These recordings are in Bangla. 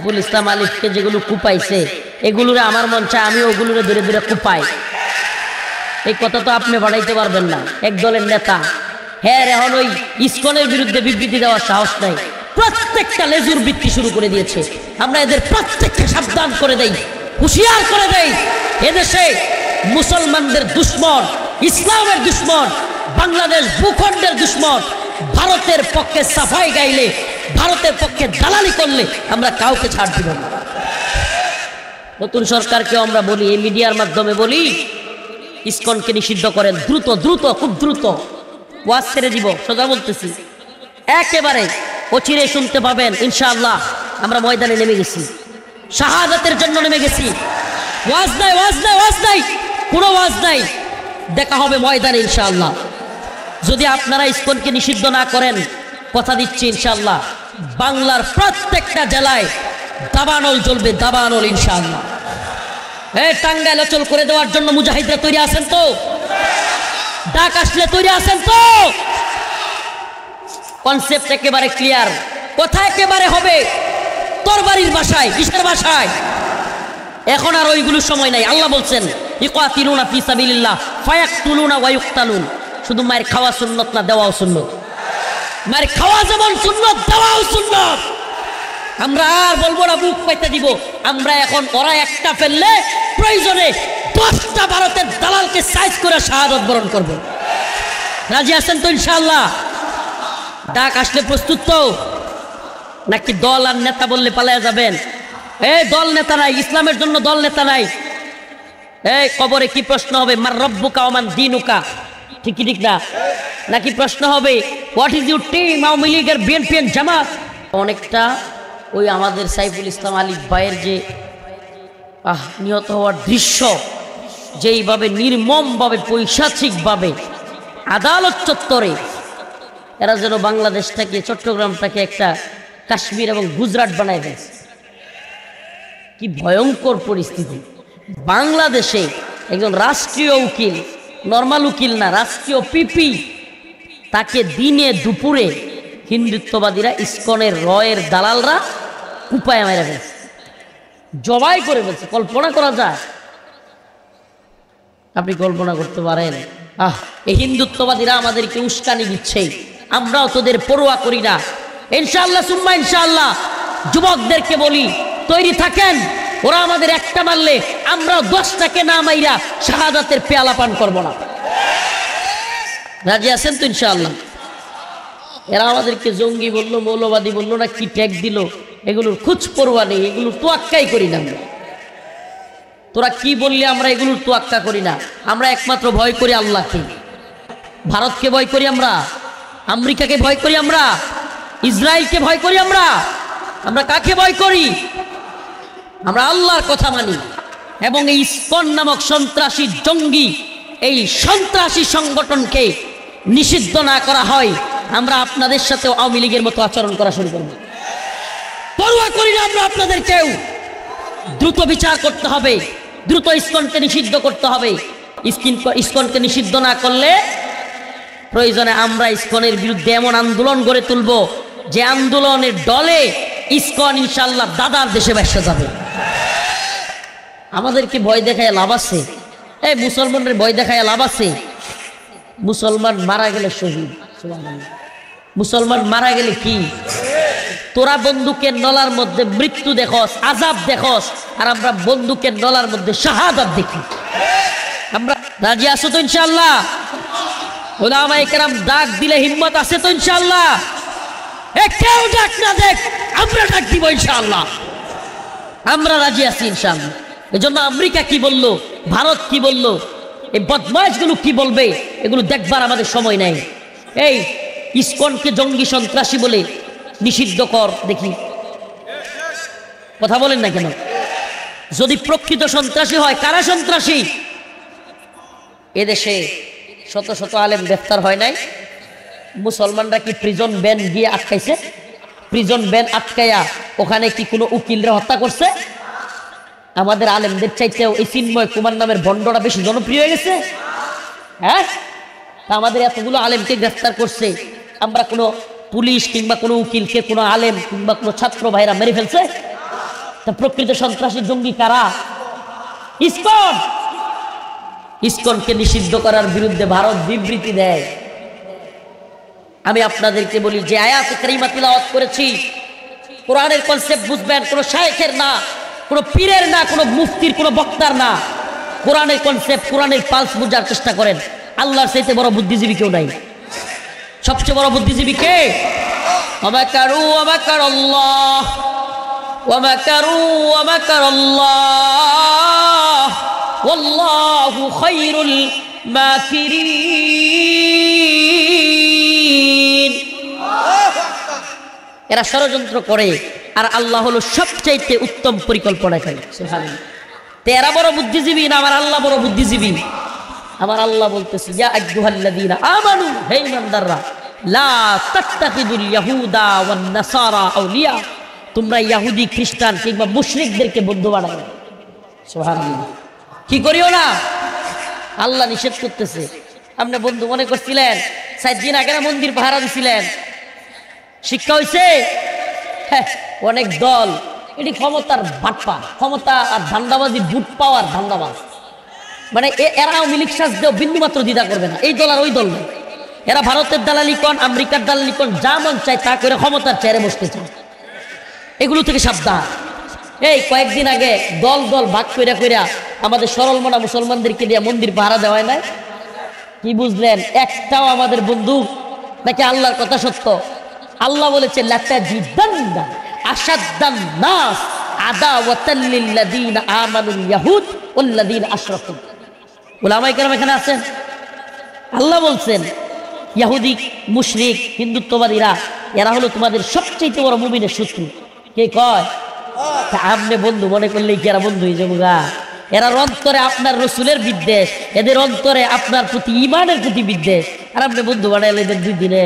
সাইফুল ইসলাম আলিফকে যেগুলো কুপাইছে এগুলোরে আমার মন চায় আমি ওগুলোরে ধরে ধরে কুপাই। এই কথা তো আপনি বাড়াইতে পারবেন না, এক দলের নেতা। হ্যাঁ, এখন ওই ইসকনের বিরুদ্ধে বিবৃতি দেওয়ার সাহস নাই। প্রত্যেকটা লেজুর বৃত্তি শুরু করে দিয়েছে। আমরা এদের প্রত্যেককে সাবধান করে দেই, হুঁশিয়ার করে দেই। এদেশে মুসলমানদের দুশ্মন, ইসলামের দুশ্মন, বাংলাদেশ ভূখণ্ডের দুশ্মন। ভারতের পক্ষে সাফাই গাইলে, ভারতের পক্ষে দালালি করলে আমরা কাউকে ছাড় দিব না। নতুন সরকারকে আমরা বলি, এই মিডিয়ার মাধ্যমে বলি, ইসকনকে নিষিদ্ধ করেন দ্রুত দ্রুত, খুব দ্রুত। ওয়াজ ছেড়ে দিব, সোজা বলতেছি, একেবারে অচিরে শুনতে পাবেন ইনশাআল্লাহ। আমরা ময়দানে নেমে গেছি, শাহাদাতের জন্য নেমে গেছি। ওয়াজ নাই, ওয়াজ নাই, ওয়াজ নাই, কোনো ওয়াজ নাই। দেখা হবে ময়দানে ইনশাআল্লাহ। যদি আপনারা ইসকনকে নিষিদ্ধ না করেন, কথা দিচ্ছি ইনশাআল্লাহ বাংলার প্রত্যেকটা জেলায় দাবানল জ্বলবে, দাবানল ইনশাআল্লাহ। টাঙ্গাইল অচল করে দেওয়ার জন্য মুজাহিদরা তৈরি আছেন তো? ডাক আসলে তৈরি আছেন তো? কনসেপ্ট একেবারে ক্লিয়ার, কথা একেবারে হবে তরবারির ভাষায়, কিসের ভাষায়? এখন আর ওইগুলোর সময় নাই। আল্লাহ বলছেন ইকাতিলুনা ফি সাবিলিল্লাহ ফায়াকতুলুনা ওয়া ইউকতালুন। শুধু মায়ের খাওয়া সুন্নত না, দেওয়াও সুন্নত। মায়ের খাওয়া যেমন সুন্নত, দেওয়াও সুন্নত। আমরা আর বলবো না বুক পাইতে দিব। আমরা এখন ওরা একটা ফেললে প্রয়োজনে 10টা ভারতের দালালকে সাইজ করে শাহাদাত বরণ করব। রাজি আছেন তো ইনশাআল্লাহ? ডাক আসলে প্রস্তুত তো? নাকি দল আর নেতা বললে পালায়া যাবেন? এই দল নেতা নাই, ইসলামের জন্য দল নেতা নাই। এই কবরে কি প্রশ্ন হবে? মার রব্বুকা ওয়া মান দীনুকা, ঠিক কি ঠিক না? নাকি প্রশ্ন হবে what is your team, Awami লীগের, বিএনপি এর জামাত? অনেকটা ওই আমাদের সাইফুল ইসলাম আলিফ ভাইয়ের যে নিহত হওয়ার দৃশ্য, যেইভাবে নির্মমভাবে পৈশাচিকভাবে আদালত চত্বরে এরা যেন বাংলাদেশটাকে, চট্টগ্রামটাকে একটা কাশ্মীর এবং গুজরাট বানায় ফেলছে। কি ভয়ঙ্কর পরিস্থিতি! বাংলাদেশে একজন রাষ্ট্রীয় উকিল, নর্মাল উকিল না, রাষ্ট্রীয় পিপি, তাকে দিনে দুপুরে হিন্দুত্ববাদীরা, ইসকনের রয়ের দালালরা কুপায় মেরে ফেলছে, জবাই করে ফেলছে। কল্পনা করা যায়? আপনি কল্পনা করতে পারেন? এই হিন্দুত্ববাদীরা আমাদেরকে উস্কানি দিচ্ছে, আমরাও তোদের পরোয়া করি না। ইনশাআল্লাহ সুম্মা ইনশাআল্লাহ যুবকদেরকে বলি, তৈরি থাকেন। ওরা আমাদের একটা মারলে আমরাও 10টাকে না মাইরা শাহাদাতের পেয়ালা পান করব না। রাজি আছেন তো ইনশাআল্লাহ? এরা আমাদেরকে জঙ্গি বললো, মৌলবাদী বললো, না কি ট্যাগ দিল, এগুলোর খোঁজ পরোয়া নেই, এগুলোর তোয়াক্কাই করি না আমরা। তোরা কি বললে আমরা এগুলোর তোয়াক্কা করি না। আমরা একমাত্র ভয় করি আল্লাহকে। ভারতকে ভয় করি আমরা, আমেরিকাকে ভয় করি আমরা, ইসরায়েলকে ভয় করি আমরা। আমরা কাকে ভয় করি? আমরা আল্লাহর কথা মানি। এবং এই ইসকন নামক সন্ত্রাসী জঙ্গি, এই সন্ত্রাসী সংগঠনকে নিষিদ্ধ না করা হয়, আমরা আপনাদের সাথে আওয়ামী লীগের মতো আচরণ করা শুরু করব। পরোয়া করি না আমরা আপনাদের কেউ। দ্রুত বিচার করতে হবে, দ্রুত ইসকনকে নিষিদ্ধ করতে হবে। ইসকনকে নিষিদ্ধ না করলে প্রয়োজনে আমরা ইসকনের বিরুদ্ধে এমন আন্দোলন গড়ে তুলব যে আন্দোলনের দলে ইসকন ইনশাআল্লাহ দাদার দেশে ব্যবসা যাবে। আমাদেরকে ভয় দেখায় লাভ আছে? এই মুসলমানের ভয় দেখায় লাভ আছে? মুসলমান মারা গেলে শহীদ, মুসলমান মারা গেলে কি? তোরা বন্দুকের নলার মধ্যে মৃত্যু দেখস, আযাব দেখস, আর আমরা বন্দুকের নলার মধ্যে শাহাদাত দেখি। আমরা রাজি আছো তো ইনশাআল্লাহ? উলামায়ে কেরাম ডাক দিলে হিম্মত আছে তো ইনশাআল্লাহ? কেউ ডাক না দেখ, আমরা ডাক দিব ইনশাআল্লাহ। আমরা রাজি আছি ইনশাআল্লাহ। এজন্য আমেরিকা কি বলল, ভারত কি বলল, এই বদমাইশগুলো কি বলবে, এগুলো দেখবার আমাদের সময় নাই। এই ইসকনকে জঙ্গি সন্ত্রাসী বলে নিষিদ্ধ কর দেখি, কথা বলেন না কেন? যদি প্রকৃত সন্ত্রাসী হয়, কারা সন্ত্রাসী? এদেশে শত শত আলেম গ্রেফতার হয় নাই? মুসলমানরা কি প্রিজন ব্যান গিয়ে আটকাইছে? প্রিজন ব্যান আটকাইয়া ওখানে কি কোনো উকিলরা হত্যা করছে? আমাদের আলেমদের চাইতেও এই চিন্ময় কুমার নামের ভণ্ডরা বেশি জনপ্রিয় হয়ে গেছে। হ্যাঁ, আমাদের এতগুলো আলেমকে গ্রেফতার করছে, আমরা কোনো পুলিশ কিংবা কোনো উকিলকে, কোনো আলেম কিংবা কোনো ছাত্র ভাইরা মেরে ফেলছে? প্রকৃত সন্ত্রাসী জঙ্গি কারা? ইসকন। ইসকনকে নিষিদ্ধ করার বিরুদ্ধে ভারত বিবৃতি দেয়। আমি আপনাদেরকে বলি, যে আয়াত কারিমা তিলাওয়াত করেছি, কোরআনের কনসেপ্ট বুঝবেন, কোনো শায়েখের না, কোনো পীরের না, কোনো মুফতির, কোনো বক্তার না। কোরআনের কনসেপ্ট, কোরআনের পালস বোঝার চেষ্টা করেন। আল্লাহর চাইতে বড় বুদ্ধিজীবী কেউ নাই। সবচেয়ে বড় বুদ্ধিজীবী কে? ওয়ামাকারু ওয়ামাকারাল্লাহ ওয়ামাকারু ওয়ামাকারাল্লাহ ওয়াল্লাহু খায়রুল মাকিরিন। এরা ষড়যন্ত্র করে, আর আল্লাহ হলো সবচাইতে উত্তম পরিকল্পনাকারী। সুবহানাল্লাহ। এরা বড় বুদ্ধিজীবী না আমার আল্লাহ বড় বুদ্ধিজীবী? আমার আল্লাহ বলতেছে, ইয়া আইয়ুহাল্লাযীনা আমানু, হে ঈমানদাররা, লা তাত্তাখিদুল ইয়াহুদা ওয়ান নাসারা আউলিয়া, তোমরা ইহুদি খ্রিস্টান কিংবা মুশরিকদেরকে বন্ধু বানাও না। সুবহানাল্লাহ। কি করিও না? আল্লাহ নিষেধ করতেছে। আপনি বন্ধু মনে করছিলেন 4 দিন আগে না মন্দির পাহারা দিছিলেন? শিক্ষা হয়েছে? হ্যাঁ, অনেক দল এটি ক্ষমতার বাটপা, ক্ষমতা আর ধান্দাবাজি, বুট পাওয়ার ধান্দাবাজ। মানে এরা আওয়ামী লীগ সাজতেও বিন্দুমাত্র দ্বিধা করবে না। এই দল আর ওই দল নেই। এরা ভারতের দালালি কন, আমেরিকার দালালি কন, যা মন চায় তা করে ক্ষমতার চেয়ারে বসতে চায়। এগুলো থেকে সাবধান। এই কয়েকদিন আগে দল দল ভাগ কইরা কইরা আমাদের সরল মনা মুসলমানদেরকে দিয়ে মন্দির পাহারা দেওয়ায় নাই? কি বুঝলেন? একটাও আমাদের বন্ধু নাকি আল্লাহর কথা সত্য? আল্লাহ বলেছে, লাতাজিদান্না আশাদ্দান নাস আদাওয়াতাল লিল্লাযীনা আমানুল ইয়াহুদ ওয়াল্লাযীনা আশরাকু। উলামায়ে কেরাম এখানে আছেন। আল্লাহ বলছেন, ইহুদি, মুশরিক, হিন্দুত্ববাদীরা এরা হলো তোমাদের সবচেয়ে বড় মুমিনের শত্রু। কে কয়? আপনি বন্ধু মনে করলেই কি এরা বন্ধু হয়ে যাবো গা? এরা অন্তরে আপনার রসুলের বিদ্বেষ, এদের অন্তরে আপনার প্রতি ঈমানের প্রতি বিদ্বেষ, আর আপনি বন্ধু বানাইলে এদের 2 দিনে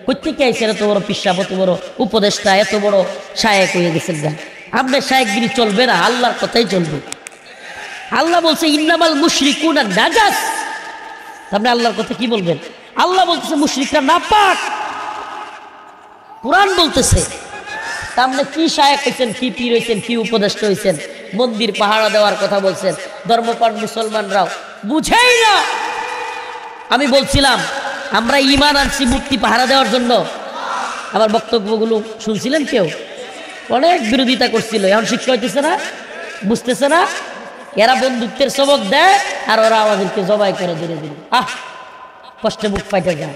কোথেকে আইসেন? এত বড় পিসাব, এত বড় উপদেষ্টা, এত বড় শায়েক হয়ে গেছেন গা। আপনার শায়েকগিরি চলবে না, আল্লাহর কথাই চলবে। আল্লাহ বলছে, ইন্নামাল মুশরিকুনা নাজাস। আপনি আল্লাহর কথা কি বলবেন? আল্লাহ বলতেছে মুশরিকরা নাপাক। কুরআন বলতেছে। আপনি কি শায়েক হয়েছেন, কি পীর হয়েছেন, কি উপদেষ্টা হয়েছেন, মন্দির পাহারা দেওয়ার কথা বলছেন? ধর্মপ্রাণ মুসলমানরাও বুঝেই না। আমি বলছিলাম আমরা ঈমান আনছি মূর্তি পাহারা দেওয়ার জন্য। আমার বক্তব্যগুলো শুনছিলেন কেউ? অনেক বিরোধিতা করছিল। এখন শিক্ষা হইতেছে না, বুঝতেছে না। এরা বন্ধুত্বের সবক দেয় আর ওরা আমাদেরকে জবাই করে ধীরে ধীরে। কষ্টে বুক ফাইটে যায়।